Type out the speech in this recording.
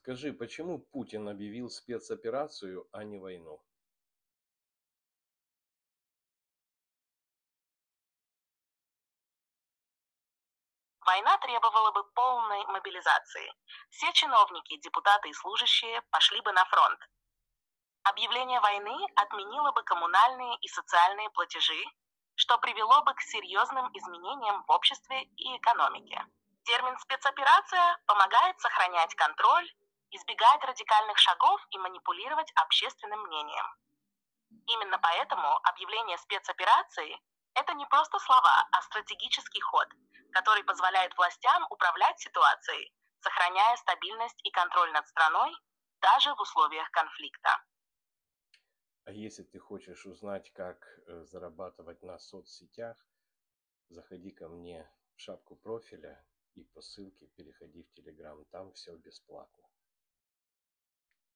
Скажи, почему Путин объявил спецоперацию, а не войну? Война требовала бы полной мобилизации. Все чиновники, депутаты и служащие пошли бы на фронт. Объявление войны отменило бы коммунальные и социальные платежи, что привело бы к серьезным изменениям в обществе и экономике. Термин «спецоперация» помогает сохранять контроль, избегать радикальных шагов и манипулировать общественным мнением. Именно поэтому объявление спецоперации – это не просто слова, а стратегический ход, который позволяет властям управлять ситуацией, сохраняя стабильность и контроль над страной даже в условиях конфликта. А если ты хочешь узнать, как зарабатывать на соцсетях, заходи ко мне в шапку профиля и по ссылке переходи в Telegram, там все бесплатно.